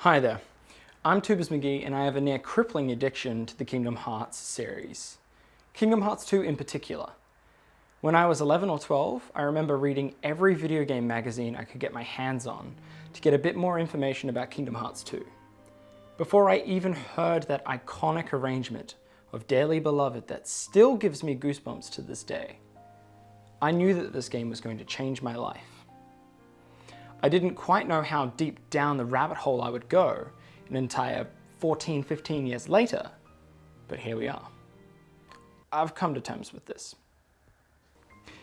Hi there, I'm Tubers McGee and I have a near crippling addiction to the Kingdom Hearts series. Kingdom Hearts 2 in particular. When I was 11 or 12, I remember reading every video game magazine I could get my hands on to get a bit more information about Kingdom Hearts 2. Before I even heard that iconic arrangement of Dearly Beloved that still gives me goosebumps to this day, I knew that this game was going to change my life. I didn't quite know how deep down the rabbit hole I would go an entire 14, 15 years later, but here we are. I've come to terms with this.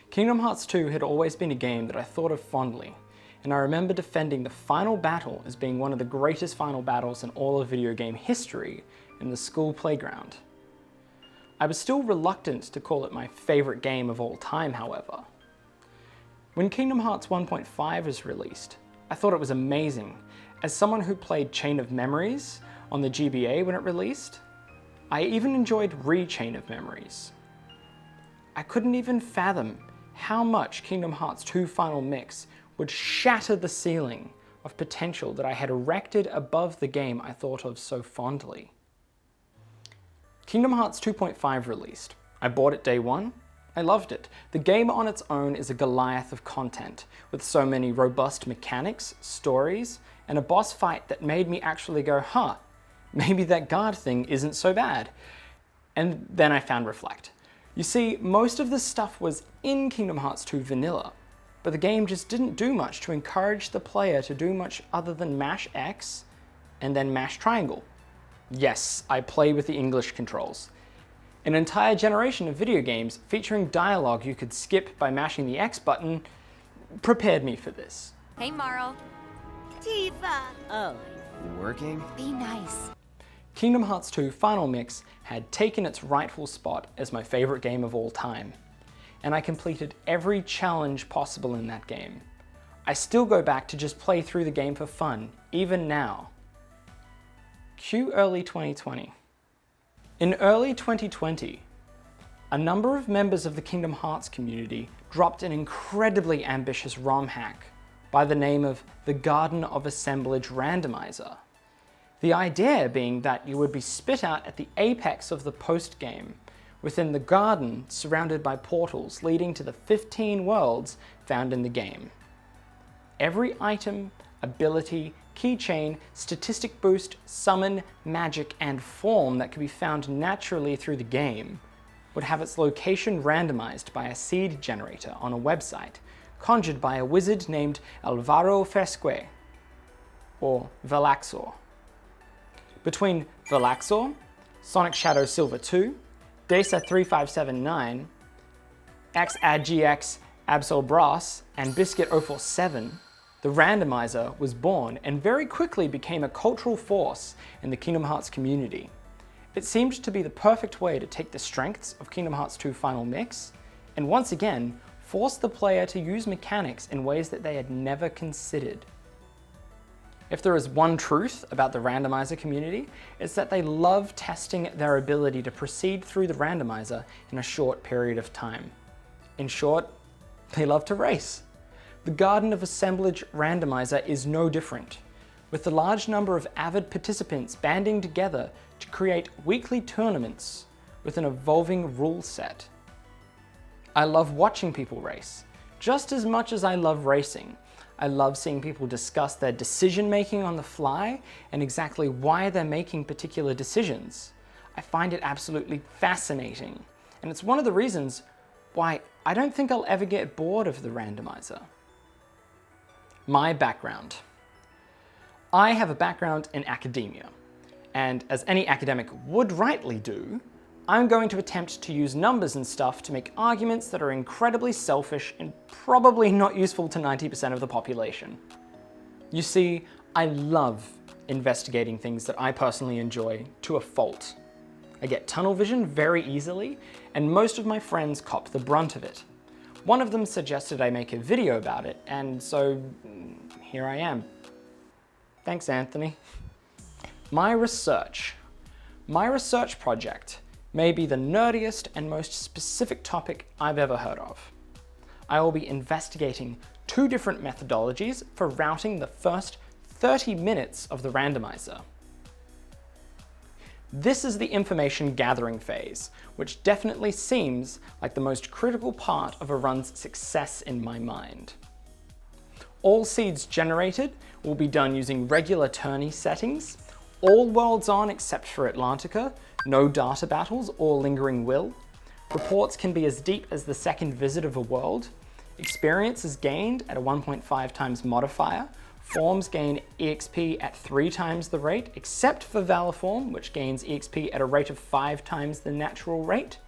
Kingdom Hearts 2 had always been a game that I thought of fondly, and I remember defending the final battle as being one of the greatest final battles in all of video game history in the school playground. I was still reluctant to call it my favorite game of all time, however. When Kingdom Hearts 1.5 was released, I thought it was amazing. As someone who played Chain of Memories on the GBA when it released, I even enjoyed Chain of Memories. I couldn't even fathom how much Kingdom Hearts 2 Final Mix would shatter the ceiling of potential that I had erected above the game I thought of so fondly. Kingdom Hearts 2.5 released. I bought it day one. I loved it. The game on its own is a Goliath of content, with so many robust mechanics, stories, and a boss fight that made me actually go, huh, maybe that guard thing isn't so bad. And then I found Reflect. You see, most of this stuff was in Kingdom Hearts 2 vanilla, but the game just didn't do much to encourage the player to do much other than mash X and then mash triangle. Yes, I play with the English controls. An entire generation of video games featuring dialogue you could skip by mashing the X button prepared me for this. Hey, Marl. Tifa. Oh. Working? Be nice. Kingdom Hearts 2 Final Mix had taken its rightful spot as my favorite game of all time, and I completed every challenge possible in that game. I still go back to just play through the game for fun, even now. Cue early 2020. In early 2020, a number of members of the Kingdom Hearts community dropped an incredibly ambitious ROM hack by the name of the Garden of Assemblage Randomiser. The idea being that you would be spit out at the apex of the post-game, within the garden surrounded by portals leading to the 15 worlds found in the game. Every item, ability, keychain, statistic boost, summon, magic, and form that could be found naturally through the game would have its location randomized by a seed generator on a website, conjured by a wizard named Alvaro Fesque, or Velaxor. Between Velaxor, Sonic Shadow Silver 2, Desa 3579, XADGX Absol Brass, and Biscuit 047, the randomizer was born and very quickly became a cultural force in the Kingdom Hearts community. It seemed to be the perfect way to take the strengths of Kingdom Hearts 2 Final Mix and once again force the player to use mechanics in ways that they had never considered. If there is one truth about the randomizer community, it's that they love testing their ability to proceed through the randomizer in a short period of time. In short, they love to race. The Garden of Assemblage Randomiser is no different, with the large number of avid participants banding together to create weekly tournaments with an evolving rule set. I love watching people race, just as much as I love racing. I love seeing people discuss their decision making on the fly and exactly why they're making particular decisions. I find it absolutely fascinating, and it's one of the reasons why I don't think I'll ever get bored of the randomizer. My background. I have a background in academia, and as any academic would rightly do, I'm going to attempt to use numbers and stuff to make arguments that are incredibly selfish and probably not useful to 90% of the population. You see, I love investigating things that I personally enjoy to a fault. I get tunnel vision very easily, and most of my friends cop the brunt of it. One of them suggested I make a video about it, and so here I am. Thanks, Anthony. My research project may be the nerdiest and most specific topic I've ever heard of. I will be investigating 2 different methodologies for routing the first 30 minutes of the randomizer. This is the information gathering phase, which definitely seems like the most critical part of a run's success in my mind. All seeds generated will be done using regular tourney settings, all worlds on except for Atlantica, no data battles or lingering will. Reports can be as deep as the second visit of a world. Experience is gained at a 1.5 times modifier. Forms gain EXP at 3 times the rate, except for Valor Form, which gains EXP at a rate of 5 times the natural rate.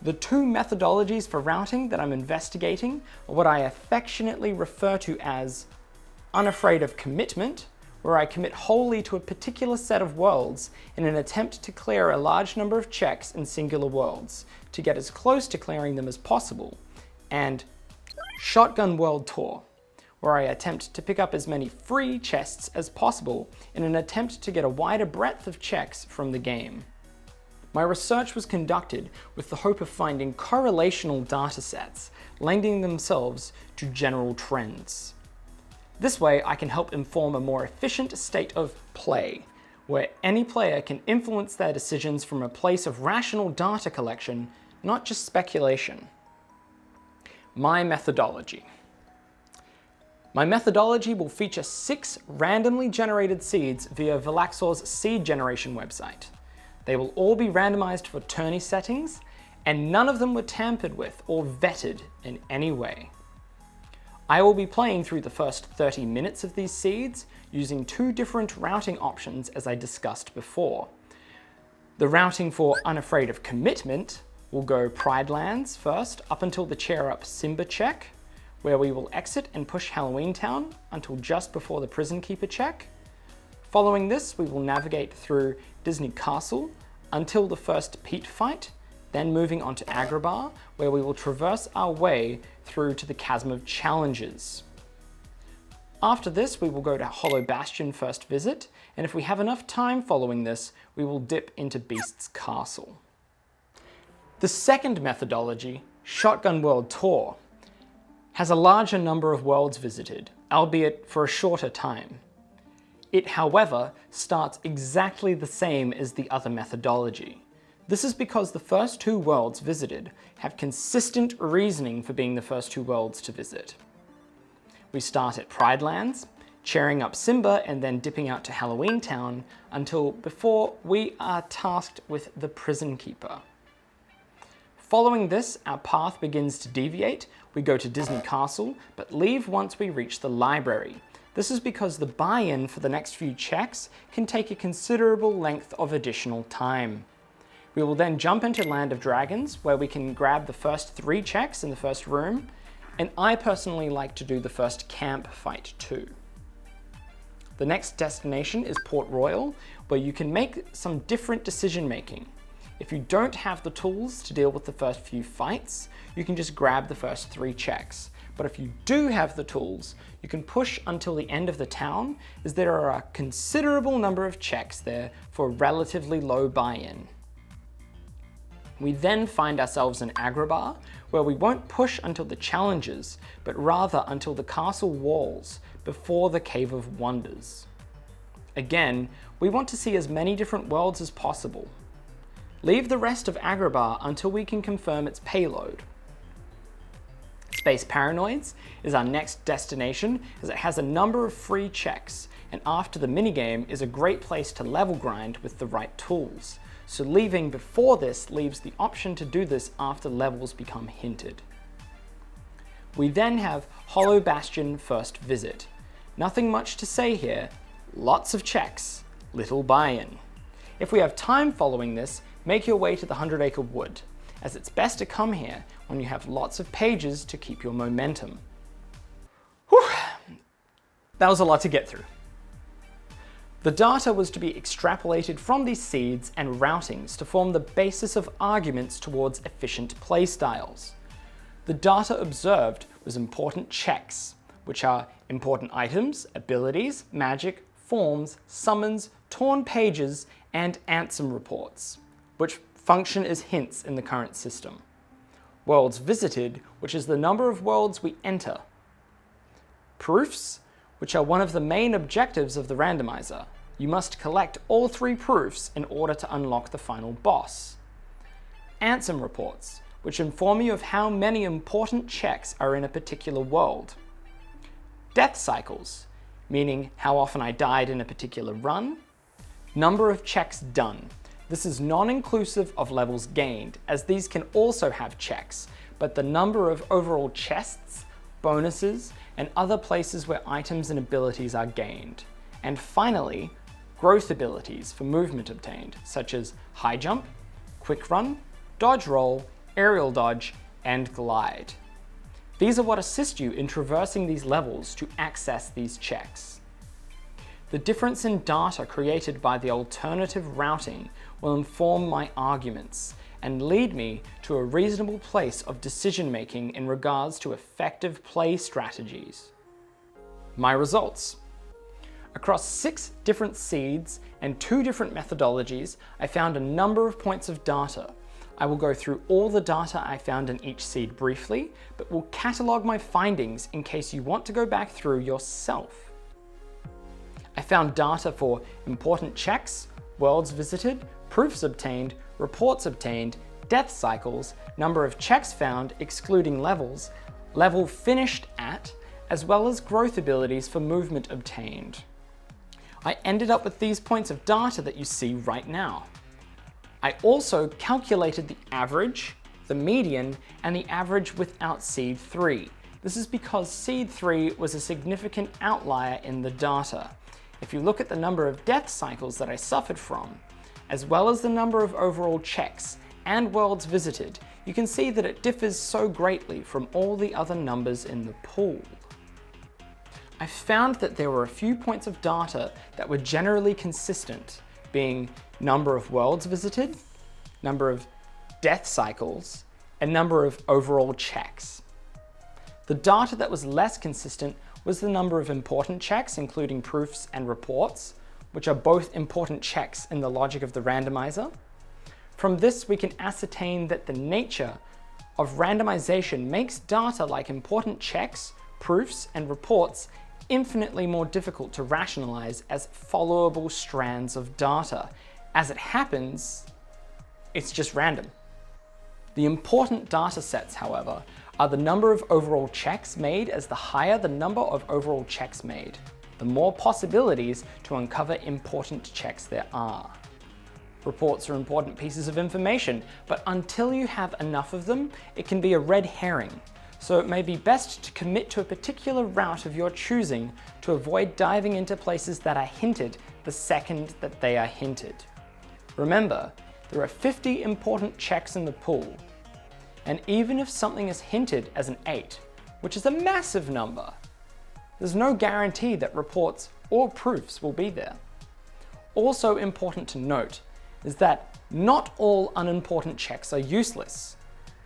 The two methodologies for routing that I'm investigating are what I affectionately refer to as unafraid of commitment, where I commit wholly to a particular set of worlds in an attempt to clear a large number of checks in singular worlds, to get as close to clearing them as possible, and Shotgun World Tour, where I attempt to pick up as many free chests as possible in an attempt to get a wider breadth of checks from the game. My research was conducted with the hope of finding correlational datasets, lending themselves to general trends. This way I can help inform a more efficient state of play, where any player can influence their decisions from a place of rational data collection, not just speculation. My methodology. My methodology will feature 6 randomly generated seeds via Vilaxor's seed generation website. They will all be randomized for tourney settings, and none of them were tampered with or vetted in any way. I will be playing through the first 30 minutes of these seeds using 2 different routing options as I discussed before. The routing for Unafraid of Commitment will go Pride Lands first up until the Cheer Up Simba check, where we will exit and push Halloween Town until just before the Prison Keeper check. Following this, we will navigate through Disney Castle until the first Pete fight, then moving on to Agrabah, where we will traverse our way through to the Chasm of Challenges. After this, we will go to Hollow Bastion first visit, and if we have enough time following this, we will dip into Beast's Castle. The second methodology, Shotgun World Tour, has a larger number of worlds visited, albeit for a shorter time. It, however, starts exactly the same as the other methodology. This is because the first 2 worlds visited have consistent reasoning for being the first 2 worlds to visit. We start at Pride Lands, cheering up Simba and then dipping out to Halloween Town until before we are tasked with the Prison Keeper. Following this, our path begins to deviate. We go to Disney Castle, but leave once we reach the library. This is because the buy-in for the next few checks can take a considerable length of additional time. We will then jump into Land of Dragons, where we can grab the first 3 checks in the first room, and I personally like to do the first camp fight too. The next destination is Port Royal, where you can make some different decision making. If you don't have the tools to deal with the first few fights, you can just grab the first 3 checks. But if you do have the tools, you can push until the end of the town, as there are a considerable number of checks there for relatively low buy-in. We then find ourselves in Agrabah, where we won't push until the challenges, but rather until the castle walls, before the Cave of Wonders. Again, we want to see as many different worlds as possible. Leave the rest of Agrabah until we can confirm its payload. Space Paranoids is our next destination, as it has a number of free checks, and after the minigame is a great place to level grind with the right tools. So leaving before this leaves the option to do this after levels become hinted. We then have Hollow Bastion first visit. Nothing much to say here, lots of checks, little buy-in. If we have time following this, make your way to the 100 Acre Wood, as it's best to come here when you have lots of pages to keep your momentum. Whew, that was a lot to get through. The data was to be extrapolated from these seeds and routings to form the basis of arguments towards efficient playstyles. The data observed was important checks, which are important items, abilities, magic, forms, summons, torn pages, and ansem reports, which function as hints in the current system. Worlds visited, which is the number of worlds we enter. Proofs, which are one of the main objectives of the randomizer. You must collect all 3 proofs in order to unlock the final boss. Ansem reports, which inform you of how many important checks are in a particular world. Death cycles, meaning how often I died in a particular run. Number of checks done. This is non-inclusive of levels gained, as these can also have checks, but the number of overall chests, bonuses, and other places where items and abilities are gained. And finally, growth abilities for movement obtained, such as high jump, quick run, dodge roll, aerial dodge, and glide. These are what assist you in traversing these levels to access these checks. The difference in data created by the alternative routing will inform my arguments and lead me to a reasonable place of decision making in regards to effective play strategies. My results. Across 6 different seeds and 2 different methodologies, I found a number of points of data. I will go through all the data I found in each seed briefly, but will catalogue my findings in case you want to go back through yourself. I found data for important checks, worlds visited, proofs obtained, reports obtained, death cycles, number of checks found excluding levels, level finished at, as well as growth abilities for movement obtained. I ended up with these points of data that you see right now. I also calculated the average, the median, and the average without seed 3. This is because seed 3 was a significant outlier in the data. If you look at the number of death cycles that I suffered from, as well as the number of overall checks and worlds visited, you can see that it differs so greatly from all the other numbers in the pool. I found that there were a few points of data that were generally consistent, being number of worlds visited, number of death cycles, and number of overall checks. The data that was less consistent was the number of important checks, including proofs and reports, which are both important checks in the logic of the randomizer. From this, we can ascertain that the nature of randomization makes data like important checks, proofs, and reports infinitely more difficult to rationalize as followable strands of data. As it happens, it's just random. The important data sets, however, are the number of overall checks made, as the higher the number of overall checks made, the more possibilities to uncover important checks there are. Reports are important pieces of information, but until you have enough of them, it can be a red herring. So it may be best to commit to a particular route of your choosing to avoid diving into places that are hinted the second that they are hinted. Remember, there are 50 important checks in the pool, and even if something is hinted as an 8, which is a massive number, there's no guarantee that reports or proofs will be there. Also important to note is that not all unimportant checks are useless.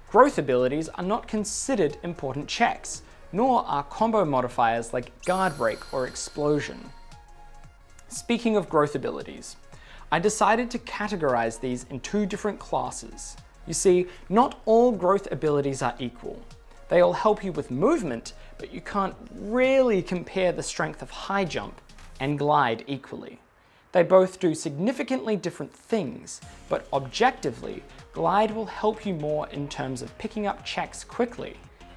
Growth abilities are not considered important checks, nor are combo modifiers like guard break or explosion. Speaking of growth abilities, I decided to categorize these in 2 different classes. You see, not all growth abilities are equal. They all help you with movement, but you can't really compare the strength of high jump and glide equally. They both do significantly different things, but objectively, glide will help you more in terms of picking up checks quickly.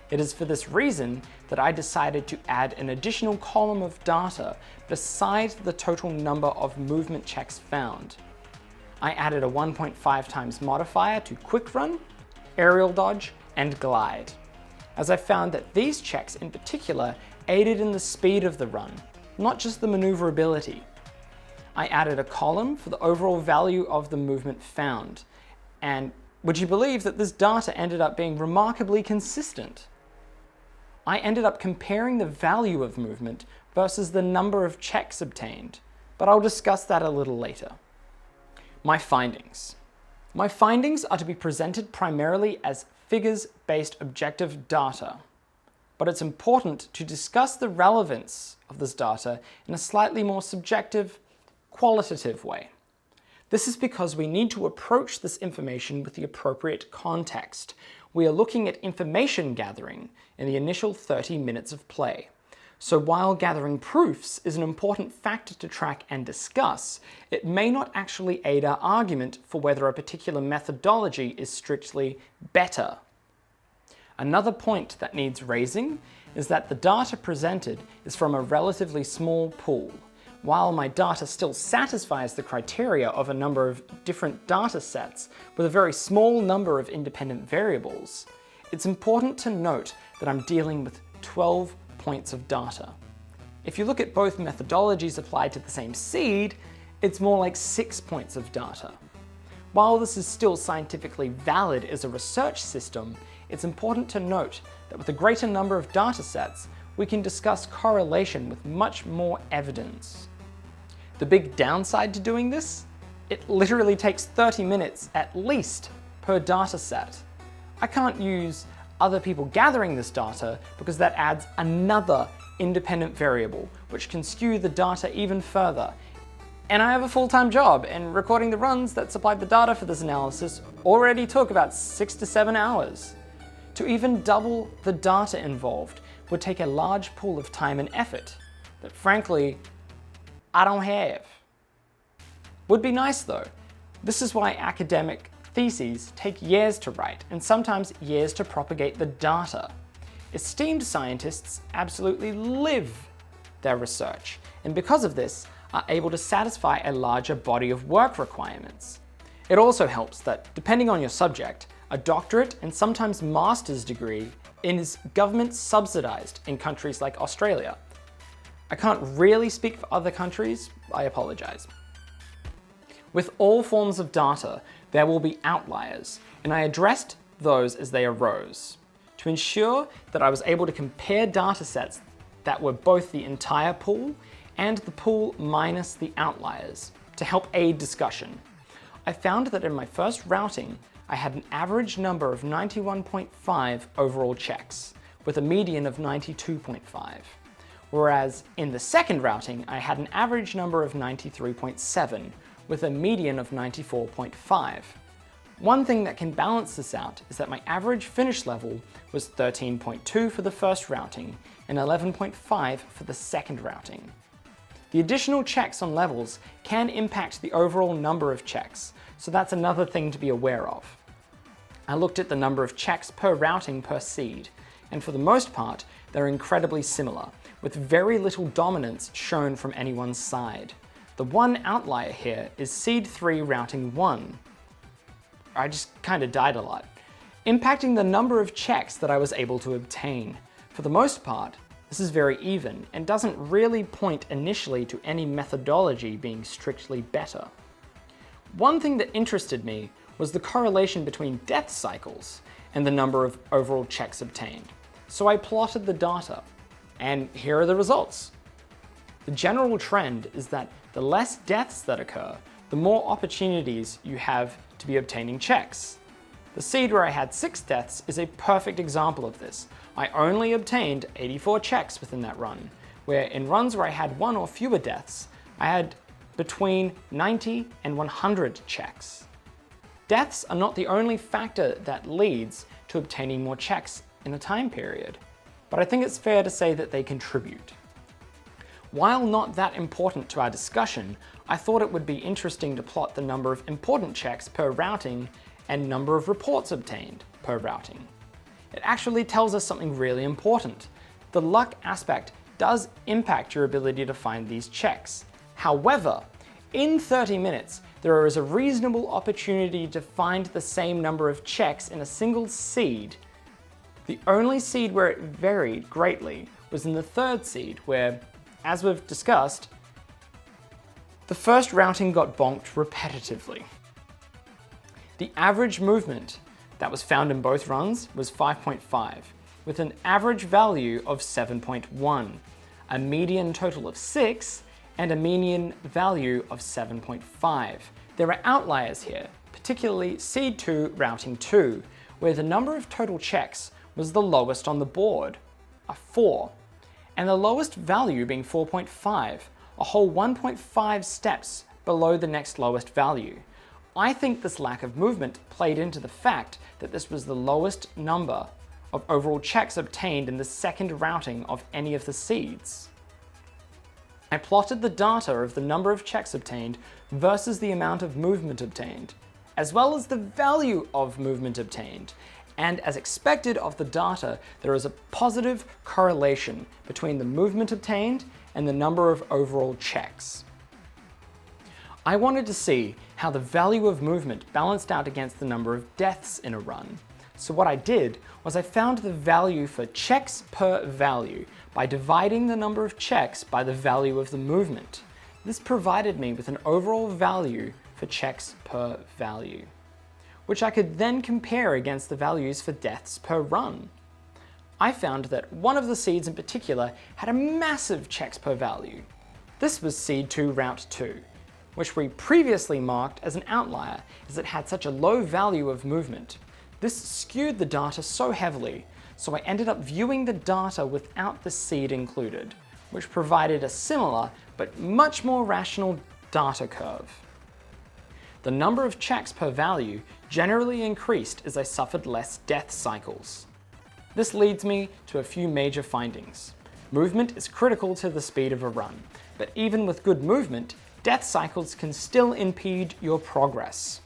It is for this reason that I decided to add an additional column of data besides the total number of movement checks found. I added a 1.5 times modifier to quick run, aerial dodge, and glide, as I found that these checks in particular aided in the speed of the run, not just the maneuverability. I added a column for the overall value of the movement found, and would you believe that this data ended up being remarkably consistent? I ended up comparing the value of movement versus the number of checks obtained, but I'll discuss that a little later. My findings. My findings are to be presented primarily as figures-based objective data, but it's important to discuss the relevance of this data in a slightly more subjective, qualitative way. This is because we need to approach this information with the appropriate context. We are looking at information gathering in the initial 30 minutes of play. So while gathering proofs is an important factor to track and discuss, it may not actually aid our argument for whether a particular methodology is strictly better. Another point that needs raising is that the data presented is from a relatively small pool. While my data still satisfies the criteria of a number of different data sets with a very small number of independent variables, it's important to note that I'm dealing with 12 points of data. If you look at both methodologies applied to the same seed, it's more like 6 points of data. While this is still scientifically valid as a research system, it's important to note that with a greater number of data sets, we can discuss correlation with much more evidence. The big downside to doing this? It literally takes 30 minutes at least per data set. I can't use other people gathering this data because that adds another independent variable, which can skew the data even further. And I have a full-time job, and recording the runs that supplied the data for this analysis already took about 6 to 7 hours. To even double the data involved would take a large pool of time and effort that, frankly, I don't have. Would be nice though. This is why academic theses take years to write and sometimes years to propagate the data. Esteemed scientists absolutely live their research, and because of this are able to satisfy a larger body of work requirements. It also helps that, depending on your subject, a doctorate and sometimes master's degree is government subsidized in countries like Australia. I can't really speak for other countries, I apologize. With all forms of data, there will be outliers, and I addressed those as they arose, to ensure that I was able to compare data sets that were both the entire pool and the pool minus the outliers, to help aid discussion. I found that in my first routing, I had an average number of 91.5 overall checks, with a median of 92.5. Whereas in the second routing, I had an average number of 93.7, with a median of 94.5. One thing that can balance this out is that my average finish level was 13.2 for the first routing and 11.5 for the second routing. The additional checks on levels can impact the overall number of checks, so that's another thing to be aware of. I looked at the number of checks per routing per seed, and for the most part, they're incredibly similar, with very little dominance shown from anyone's side. The one outlier here is seed 3 routing 1. I just kind of died a lot, impacting the number of checks that I was able to obtain. For the most part, this is very even and doesn't really point initially to any methodology being strictly better. One thing that interested me was the correlation between death cycles and the number of overall checks obtained. So I plotted the data, and here are the results. The general trend is that the less deaths that occur, the more opportunities you have to be obtaining checks. The seed where I had 6 deaths is a perfect example of this. I only obtained 84 checks within that run, where in runs where I had 1 or fewer deaths, I had between 90 and 100 checks. Deaths are not the only factor that leads to obtaining more checks in a time period, but I think it's fair to say that they contribute. While not that important to our discussion, I thought it would be interesting to plot the number of important checks per routing and number of reports obtained per routing. It actually tells us something really important. The luck aspect does impact your ability to find these checks. However, in 30 minutes, there is a reasonable opportunity to find the same number of checks in a single seed. The only seed where it varied greatly was in the third seed, where, as we've discussed, the first routing got bonked repetitively. The average movement that was found in both runs was 5.5, with an average value of 7.1, a median total of 6, and a median value of 7.5. There are outliers here, particularly seed 2 routing 2, where the number of total checks was the lowest on the board, a 4, and the lowest value being 4.5, a whole 1.5 steps below the next lowest value. I think this lack of movement played into the fact that this was the lowest number of overall checks obtained in the second routing of any of the seeds. I plotted the data of the number of checks obtained versus the amount of movement obtained, as well as the value of movement obtained, and as expected of the data, there is a positive correlation between the movement obtained and the number of overall checks. I wanted to see how the value of movement balanced out against the number of deaths in a run. So what I did was I found the value for checks per value by dividing the number of checks by the value of the movement. This provided me with an overall value for checks per value, which I could then compare against the values for deaths per run. I found that one of the seeds in particular had a massive checks per value. This was seed 2 route 2, which we previously marked as an outlier as it had such a low value of movement. This skewed the data so heavily, so I ended up viewing the data without the seed included, which provided a similar but much more rational data curve. The number of checks per value generally increased as I suffered less death cycles. This leads me to a few major findings. Movement is critical to the speed of a run, but even with good movement, death cycles can still impede your progress.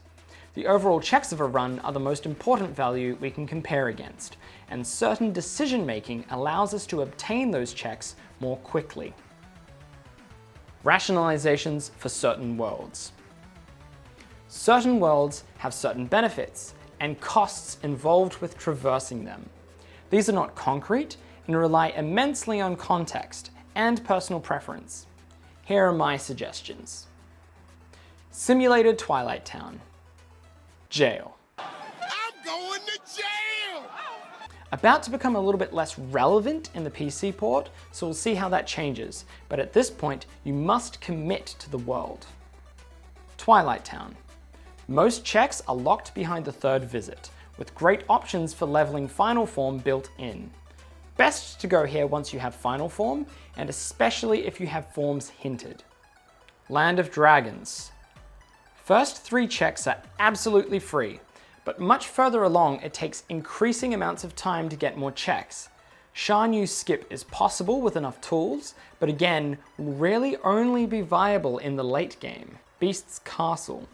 The overall checks of a run are the most important value we can compare against, and certain decision making allows us to obtain those checks more quickly. Rationalizations for certain worlds. Certain worlds have certain benefits and costs involved with traversing them. These are not concrete and rely immensely on context and personal preference. Here are my suggestions. Simulated Twilight Town. Jail. I'm going to jail! About to become a little bit less relevant in the PC port, so we'll see how that changes, but at this point you must commit to the world. Twilight Town. Most checks are locked behind the third visit, with great options for leveling final form built in. Best to go here once you have final form, and especially if you have forms hinted. Land of Dragons. First 3 checks are absolutely free, but much further along it takes increasing amounts of time to get more checks. Sha Nu skip is possible with enough tools, but again, will really only be viable in the late game. Beast's Castle.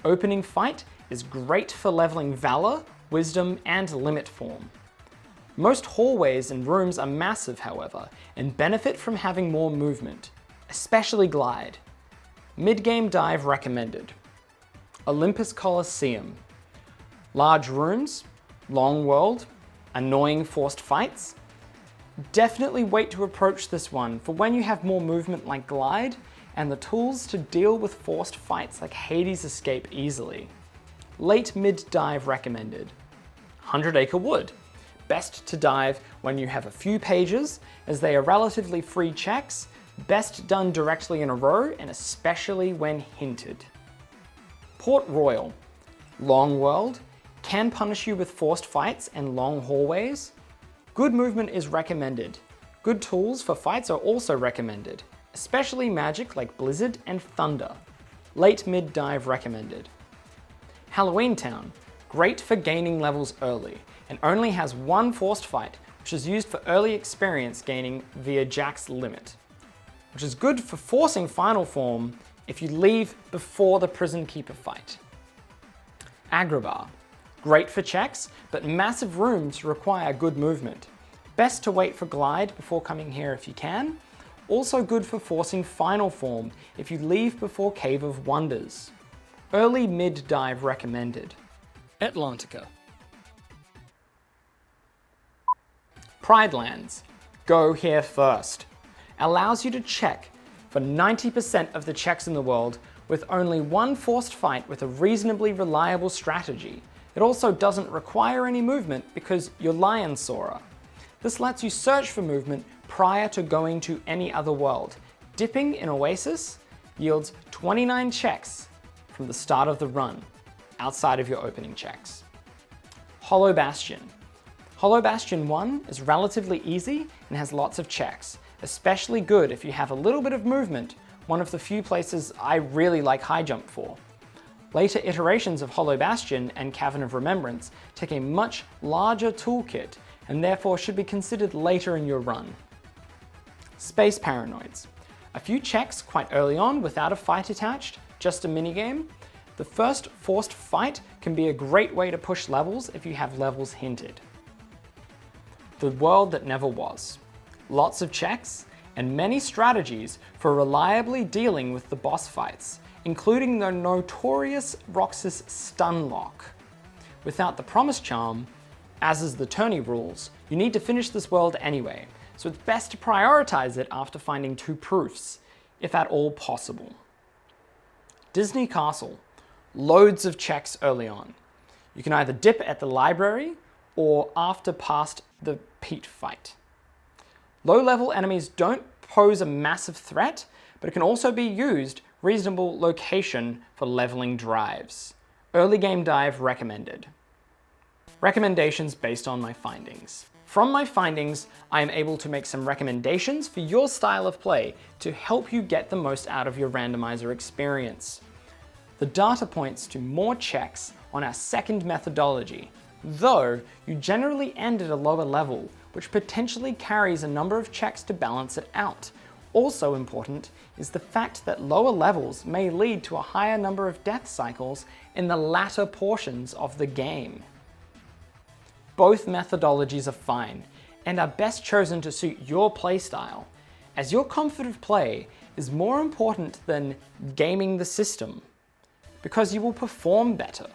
Opening fight is great for leveling Valor, Wisdom, and Limit form. Most hallways and rooms are massive, however, and benefit from having more movement, especially glide. Mid-game dive recommended. Olympus Coliseum. Large rooms, long world, annoying forced fights. Definitely wait to approach this one for when you have more movement like glide and the tools to deal with forced fights like Hades escape easily. Late mid-dive recommended. 100 Acre Wood. Best to dive when you have a few pages, as they are relatively free checks, best done directly in a row, and especially when hinted. Port Royal. Long world, can punish you with forced fights and long hallways. Good movement is recommended. Good tools for fights are also recommended, especially magic like Blizzard and Thunder. Late mid-dive recommended. Halloween Town. Great for gaining levels early, and only has one forced fight, which is used for early experience gaining via Jack's Limit, which is good for forcing final form if you leave before the Prison Keeper fight. Agrabah. Great for checks, but massive rooms require good movement. Best to wait for glide before coming here if you can. Also good for forcing final form if you leave before Cave of Wonders. Early mid-dive recommended. Atlantica. Pridelands. Go here first. Allows you to check for 90% of the checks in the world with only one forced fight with a reasonably reliable strategy. It also doesn't require any movement because you're Lion Soarer. This lets you search for movement prior to going to any other world. Dipping in Oasis yields 29 checks from the start of the run, outside of your opening checks. Hollow Bastion. Hollow Bastion 1 is relatively easy and has lots of checks, especially good if you have a little bit of movement, one of the few places I really like high jump for. Later iterations of Hollow Bastion and Cavern of Remembrance take a much larger toolkit and therefore should be considered later in your run. Space paranoids. A few checks quite early on without a fight attached, just a minigame. The first forced fight can be a great way to push levels if you have levels hinted. The world that never was. Lots of checks and many strategies for reliably dealing with the boss fights, including the notorious Roxas stun lock. Without the promise charm, as is the tourney rules, you need to finish this world anyway, so it's best to prioritize it after finding 2 proofs, if at all possible. Disney Castle. Loads of checks early on. You can either dip at the library or after past the Pete fight. Low-level enemies don't pose a massive threat, but it can also be used reasonable location for leveling drives. Early game dive recommended. Recommendations based on my findings. From my findings, I am able to make some recommendations for your style of play to help you get the most out of your randomizer experience. The data points to more checks on our second methodology, though you generally end at a lower level, which potentially carries a number of checks to balance it out. Also important is the fact that lower levels may lead to a higher number of death cycles in the latter portions of the game. Both methodologies are fine and are best chosen to suit your playstyle, as your comfort of play is more important than gaming the system, because you will perform better.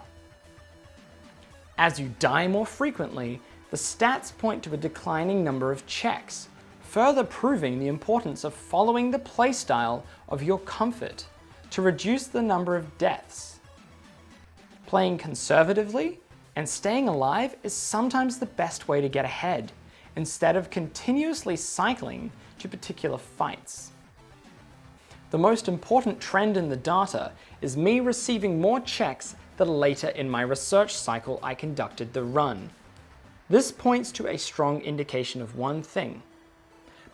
As you die more frequently, the stats point to a declining number of checks, further proving the importance of following the playstyle of your comfort to reduce the number of deaths. Playing conservatively and staying alive is sometimes the best way to get ahead, instead of continuously cycling to particular fights. The most important trend in the data is me receiving more checks the later in my research cycle I conducted the run. This points to a strong indication of one thing.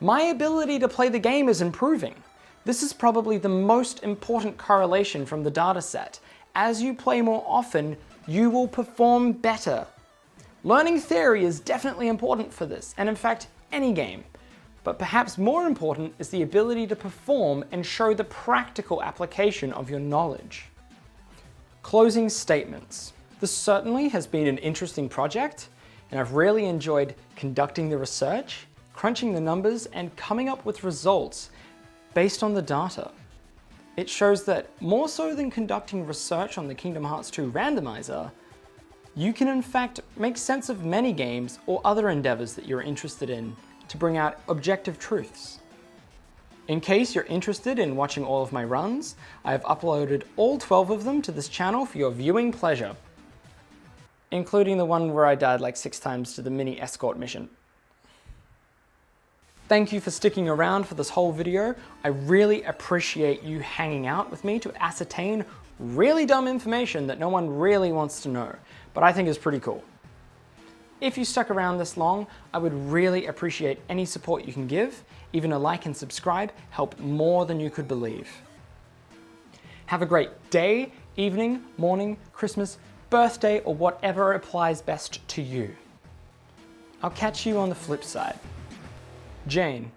My ability to play the game is improving. This is probably the most important correlation from the dataset. As you play more often, you will perform better. Learning theory is definitely important for this, and in fact, any game. But perhaps more important is the ability to perform and show the practical application of your knowledge. Closing statements. This certainly has been an interesting project, and I've really enjoyed conducting the research, crunching the numbers, and coming up with results based on the data. It shows that more so than conducting research on the Kingdom Hearts 2 randomizer, you can in fact make sense of many games or other endeavors that you're interested in to bring out objective truths. In case you're interested in watching all of my runs, I have uploaded all 12 of them to this channel for your viewing pleasure, including the one where I died like 6 times to the mini escort mission. Thank you for sticking around for this whole video. I really appreciate you hanging out with me to ascertain really dumb information that no one really wants to know, but I think is pretty cool. If you stuck around this long, I would really appreciate any support you can give. Even a like and subscribe help more than you could believe. Have a great day, evening, morning, Christmas, birthday, or whatever applies best to you. I'll catch you on the flip side. Jane.